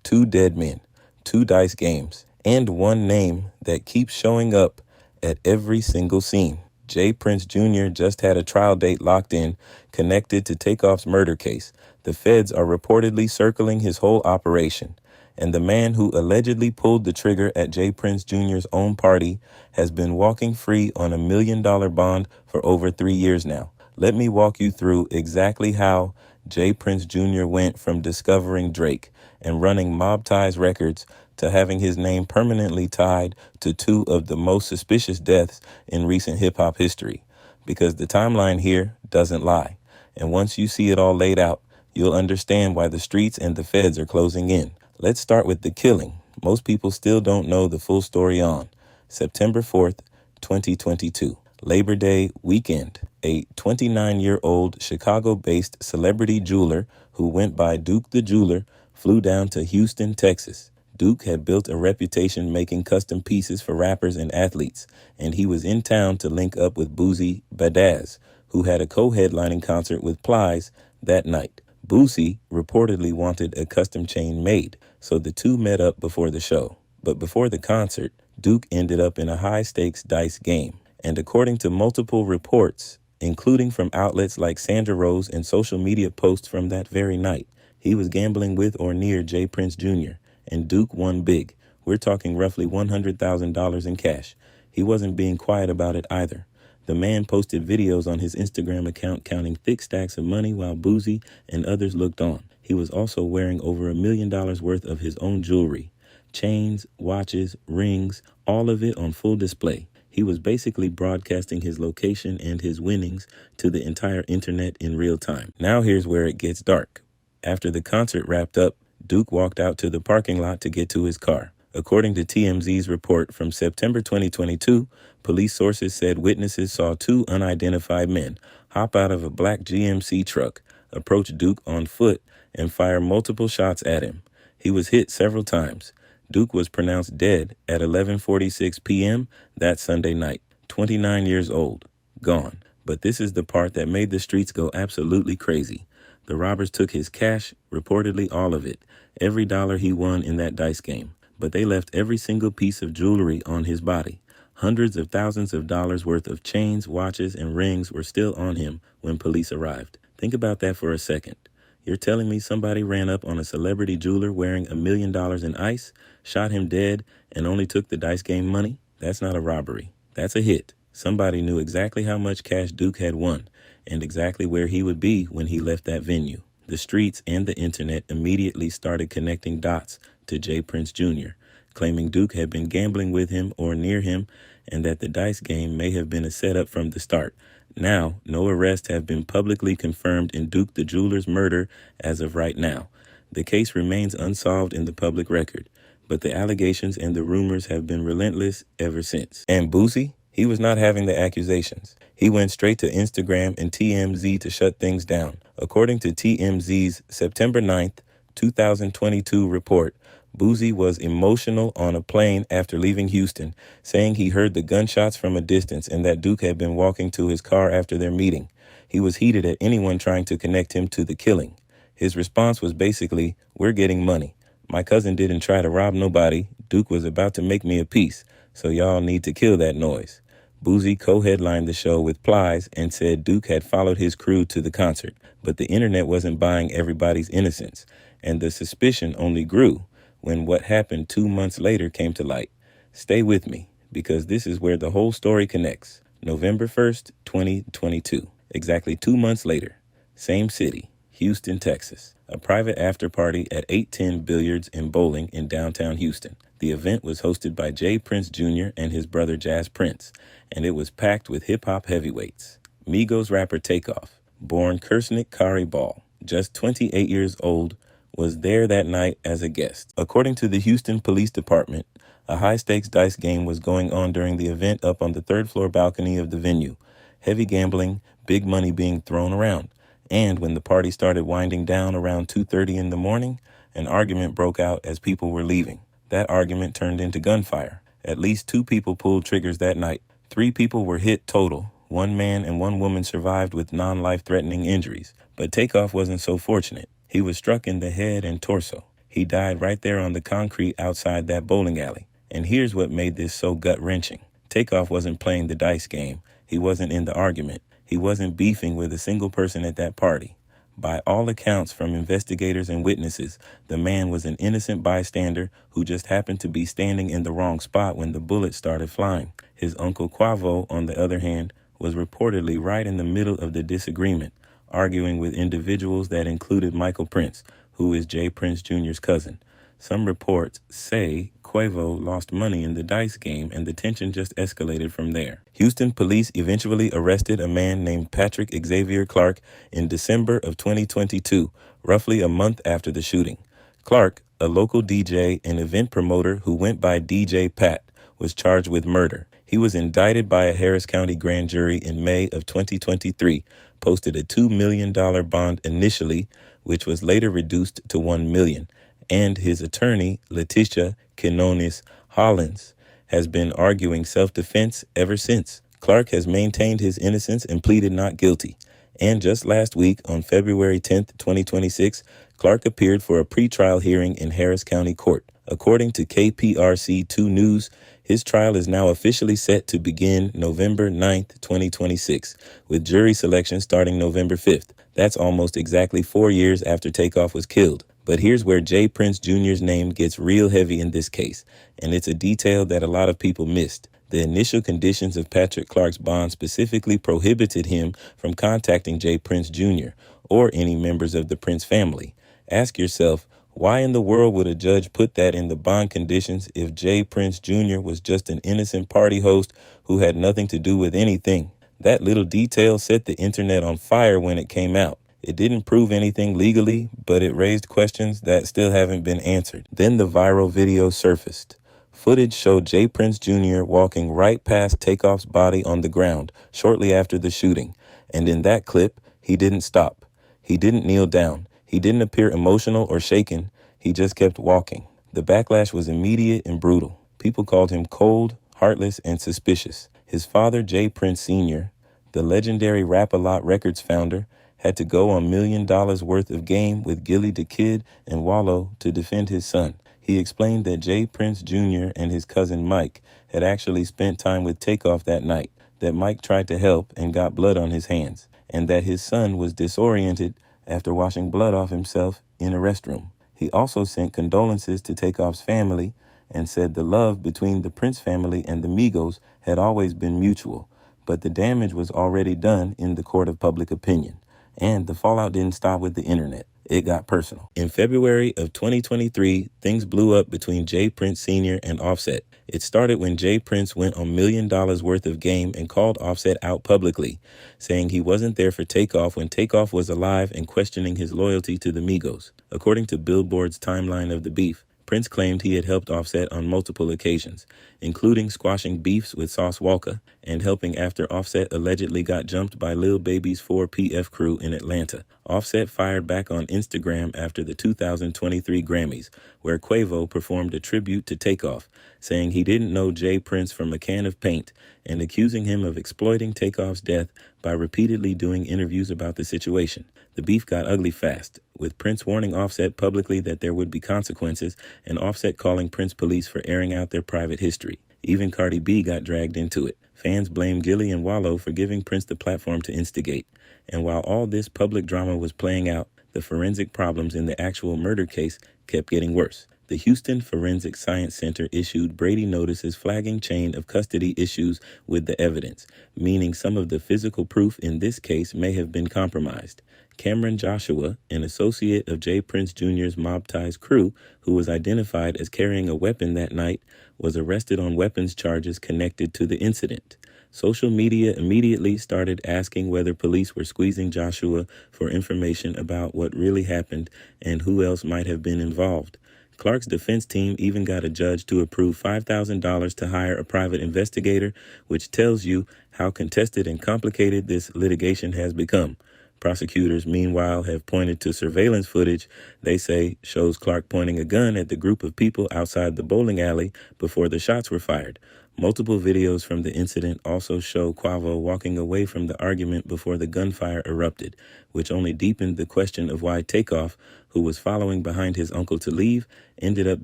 2 dead men, 2 dice games, and one name that keeps showing up at every single scene. J. Prince Jr. just had a trial date locked in, connected to Takeoff's murder case. The feds are reportedly circling his whole operation. And the man who allegedly pulled the trigger at J. Prince Jr.'s own party has been walking free on $1 million bond for over 3 years now. Let me walk you through exactly how J. Prince Jr. went from discovering Drake and running Mob Ties Records to having his name permanently tied to 2 of the most suspicious deaths in recent hip-hop history. Because the timeline here doesn't lie. And once you see it all laid out, you'll understand why the streets and the feds are closing in. Let's start with the killing. Most people still don't know the full story on September 4th, 2022, Labor Day weekend. A 29-year-old Chicago-based celebrity jeweler who went by Duke the Jeweler flew down to Houston, Texas. Duke had built a reputation making custom pieces for rappers and athletes, and he was in town to link up with Boosie Badazz, who had a co-headlining concert with Plies that night. Boosie reportedly wanted a custom chain made, so the two met up before the show. But before the concert, Duke ended up in a high-stakes dice game. And according to multiple reports, including from outlets like Sandra Rose and social media posts from that very night, he was gambling with or near J. Prince Jr., and Duke won big. We're talking roughly $100,000 in cash. He wasn't being quiet about it either. The man posted videos on his Instagram account counting thick stacks of money while Boosie and others looked on. He was also wearing over $1 million worth of his own jewelry. Chains, watches, rings, all of it on full display. He was basically broadcasting his location and his winnings to the entire internet in real time. Now here's where it gets dark. After the concert wrapped up, Duke walked out to the parking lot to get to his car. According to TMZ's report from September 2022, police sources said witnesses saw 2 unidentified men hop out of a black GMC truck, approach Duke on foot, and fire multiple shots at him. He was hit several times. Duke was pronounced dead at 11:46 p.m. that Sunday night, 29 years old, gone. But this is the part that made the streets go absolutely crazy. The robbers took his cash, reportedly all of it, every dollar he won in that dice game. But they left every single piece of jewelry on his body. Hundreds of thousands of dollars worth of chains, watches, and rings were still on him when police arrived. Think about that for a second. You're telling me somebody ran up on a celebrity jeweler wearing $1 million in ice, shot him dead, and only took the dice game money? That's not a robbery. That's a hit. Somebody knew exactly how much cash Duke had won and exactly where he would be when he left that venue. The streets and the internet immediately started connecting dots to J. Prince Jr., claiming Duke had been gambling with him or near him and that the dice game may have been a setup from the start. Now, no arrests have been publicly confirmed in Duke the Jeweler's murder as of right now. The case remains unsolved in the public record, but the allegations and the rumors have been relentless ever since. And Boosie? He was not having the accusations. He went straight to Instagram and TMZ to shut things down. According to TMZ's September 9th, 2022 report, Boosie was emotional on a plane after leaving Houston, saying he heard the gunshots from a distance and that Duke had been walking to his car after their meeting. He was heated at anyone trying to connect him to the killing. His response was basically, "We're getting money. My cousin didn't try to rob nobody. Duke was about to make me a piece, so y'all need to kill that noise." Boosie co-headlined the show with Plies and said Duke had followed his crew to the concert, but the internet wasn't buying everybody's innocence, and the suspicion only grew when what happened 2 months later came to light. Stay with me, because this is where the whole story connects. November 1st, 2022, exactly 2 months later, same city, Houston, Texas, a private after party at 810 Billiards and Bowling in downtown Houston. The event was hosted by J. Prince Jr. and his brother Jazz Prince, and it was packed with hip-hop heavyweights. Migos rapper Takeoff, born Kersnick Kari Ball, just 28 years old, was there that night as a guest. According to the Houston Police Department, a high-stakes dice game was going on during the event up on the third-floor balcony of the venue. Heavy gambling, big money being thrown around. And when the party started winding down around 2:30 in the morning, an argument broke out as people were leaving. That argument turned into gunfire. At least 2 people pulled triggers that night. 3 people were hit total. 1 man and 1 woman survived with non-life-threatening injuries. But Takeoff wasn't so fortunate. He was struck in the head and torso. He died right there on the concrete outside that bowling alley. And here's what made this so gut-wrenching. Takeoff wasn't playing the dice game. He wasn't in the argument. He wasn't beefing with a single person at that party. By all accounts from investigators and witnesses, the man was an innocent bystander who just happened to be standing in the wrong spot when the bullets started flying. His uncle Quavo, on the other hand, was reportedly right in the middle of the disagreement, arguing with individuals that included Michael Prince, who is Jay Prince Jr.'s cousin. Some reports say Quavo lost money in the dice game and the tension just escalated from there. Houston police eventually arrested a man named Patrick Xavier Clark in December of 2022, roughly a month after the shooting. Clark, a local DJ and event promoter who went by DJ Pat, was charged with murder. He was indicted by a Harris County grand jury in May of 2023, posted a $2 million bond initially, which was later reduced to $1 million. And his attorney, Letitia Quinones Hollins, has been arguing self-defense ever since. Clark has maintained his innocence and pleaded not guilty. And just last week, on February 10th, 2026, Clark appeared for a pretrial hearing in Harris County Court. According to KPRC 2 News, his trial is now officially set to begin November 9th, 2026, with jury selection starting November 5th. That's almost exactly 4 years after Takeoff was killed. But here's where Jay Prince Jr.'s name gets real heavy in this case, and it's a detail that a lot of people missed. The initial conditions of Patrick Clark's bond specifically prohibited him from contacting Jay Prince Jr. or any members of the Prince family. Ask yourself, why in the world would a judge put that in the bond conditions if Jay Prince Jr. was just an innocent party host who had nothing to do with anything? That little detail set the internet on fire when it came out. It didn't prove anything legally, but it raised questions that still haven't been answered. Then the viral video surfaced. Footage showed Jay Prince Jr. walking right past Takeoff's body on the ground shortly after the shooting. And in that clip, he didn't stop. He didn't kneel down. He didn't appear emotional or shaken. He just kept walking. The backlash was immediate and brutal. People called him cold, heartless, and suspicious. His father, Jay Prince Sr., the legendary Rap-A-Lot Records founder, had to go on $1 million worth of game with Gilly the Kid and Wallow to defend his son. He explained that Jay Prince Jr. and his cousin Mike had actually spent time with Takeoff that night, that Mike tried to help and got blood on his hands, and that his son was disoriented after washing blood off himself in a restroom. He also sent condolences to Takeoff's family and said the love between the Prince family and the Migos had always been mutual, but the damage was already done in the court of public opinion. And the fallout didn't stop with the internet. It got personal. In February of 2023, things blew up between Jay Prince Sr. and Offset. It started when Jay Prince went on $1 million worth of game and called Offset out publicly, saying he wasn't there for Takeoff when Takeoff was alive and questioning his loyalty to the Migos. According to Billboard's timeline of the beef, Prince claimed he had helped Offset on multiple occasions, including squashing beefs with Sauce Walka and helping after Offset allegedly got jumped by Lil Baby's 4PF crew in Atlanta. Offset fired back on Instagram after the 2023 Grammys, where Quavo performed a tribute to Takeoff, saying he didn't know Jay Prince from a can of paint and accusing him of exploiting Takeoff's death by repeatedly doing interviews about the situation. The beef got ugly fast, with Prince warning Offset publicly that there would be consequences and Offset calling Prince police for airing out their private history. Even Cardi B got dragged into it. Fans blamed Gilly and Wallow for giving Prince the platform to instigate. And while all this public drama was playing out, the forensic problems in the actual murder case kept getting worse. The Houston Forensic Science Center issued Brady notices flagging chain of custody issues with the evidence, meaning some of the physical proof in this case may have been compromised. Cameron Joshua, an associate of Jay Prince Jr.'s Mob Ties crew, who was identified as carrying a weapon that night, was arrested on weapons charges connected to the incident. Social media immediately started asking whether police were squeezing Joshua for information about what really happened and who else might have been involved. Clark's defense team even got a judge to approve $5,000 to hire a private investigator, which tells you how contested and complicated this litigation has become. Prosecutors, meanwhile, have pointed to surveillance footage they say shows Clark pointing a gun at the group of people outside the bowling alley before the shots were fired. Multiple videos from the incident also show Quavo walking away from the argument before the gunfire erupted, which only deepened the question of why Takeoff, who was following behind his uncle to leave, ended up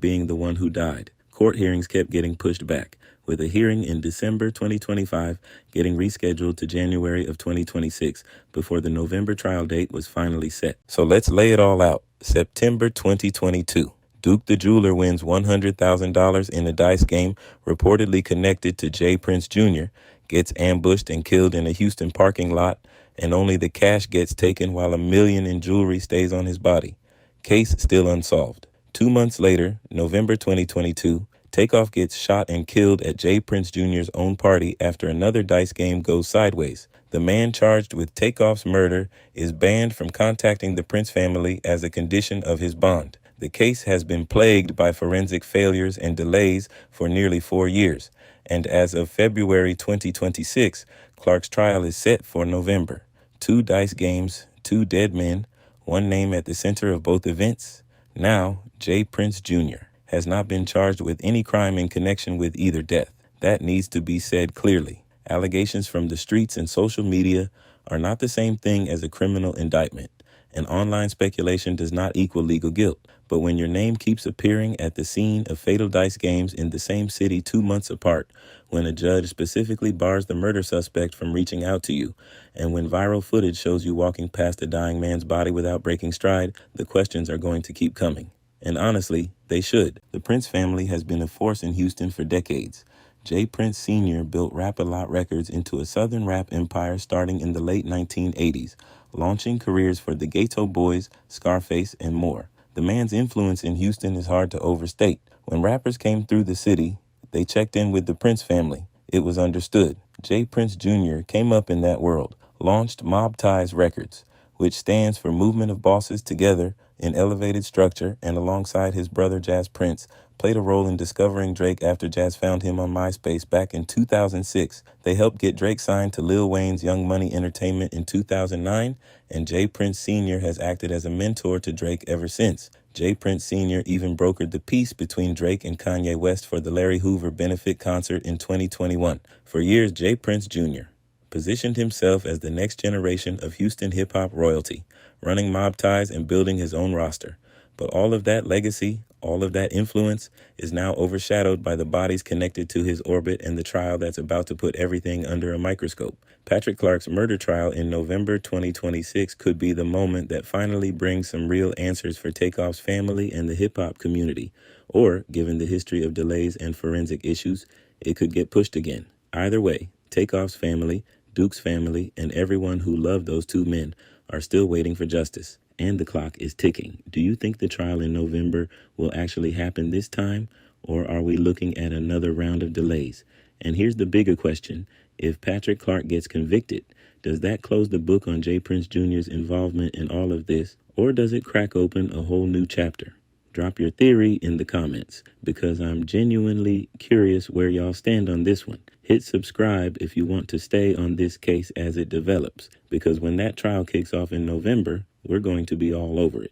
being the one who died. Court hearings kept getting pushed back, with a hearing in December 2025 getting rescheduled to January of 2026 before the November trial date was finally set. So let's lay it all out. September 2022. Duke the Jeweler wins $100,000 in a dice game reportedly connected to J. Prince Jr., gets ambushed and killed in a Houston parking lot, and only the cash gets taken while $1 million in jewelry stays on his body. Case still unsolved. 2 months later, November 2022, Takeoff gets shot and killed at J. Prince Jr.'s own party after another dice game goes sideways. The man charged with Takeoff's murder is banned from contacting the Prince family as a condition of his bond. The case has been plagued by forensic failures and delays for nearly 4 years, and as of February 2026, Clark's trial is set for November. 2 dice games, 2 dead men, one name at the center of both events. Now, J. Prince Jr. has not been charged with any crime in connection with either death. That needs to be said clearly. Allegations from the streets and social media are not the same thing as a criminal indictment, and online speculation does not equal legal guilt. But when your name keeps appearing at the scene of fatal dice games in the same city 2 months apart, when a judge specifically bars the murder suspect from reaching out to you, and when viral footage shows you walking past a dying man's body without breaking stride, the questions are going to keep coming. And honestly, they should. The Prince family has been a force in Houston for decades. J. Prince Sr. built Rap-A-Lot Records into a southern rap empire starting in the late 1980s, launching careers for the Ghetto Boys, Scarface, and more. The man's influence in Houston is hard to overstate. When rappers came through the city, they checked in with the Prince family. It was understood. J. Prince Jr. came up in that world, launched Mob Ties Records, which stands for Movement of Bosses Together in Elevated Structure, and alongside his brother Jazz Prince, played a role in discovering Drake after Jazz found him on MySpace back in 2006. They helped get Drake signed to Lil Wayne's Young Money Entertainment in 2009, and J. Prince Sr. has acted as a mentor to Drake ever since. J. Prince Sr. even brokered the peace between Drake and Kanye West for the Larry Hoover benefit concert in 2021. For years, J. Prince Jr. positioned himself as the next generation of Houston hip-hop royalty, running Mob Ties and building his own roster. But all of that legacy, all of that influence is now overshadowed by the bodies connected to his orbit and the trial that's about to put everything under a microscope. Patrick Clark's murder trial in November 2026 could be the moment that finally brings some real answers for Takeoff's family and the hip-hop community. Or, given the history of delays and forensic issues, it could get pushed again. Either way, Takeoff's family, Duke's family, and everyone who loved those 2 men are still waiting for justice. And the clock is ticking. Do you think the trial in November will actually happen this time, or are we looking at another round of delays? And here's the bigger question. If Patrick Clark gets convicted, does that close the book on J. Prince Jr.'s involvement in all of this, or does it crack open a whole new chapter? Drop your theory in the comments, because I'm genuinely curious where y'all stand on this one. Hit subscribe if you want to stay on this case as it develops, because when that trial kicks off in November, we're going to be all over it.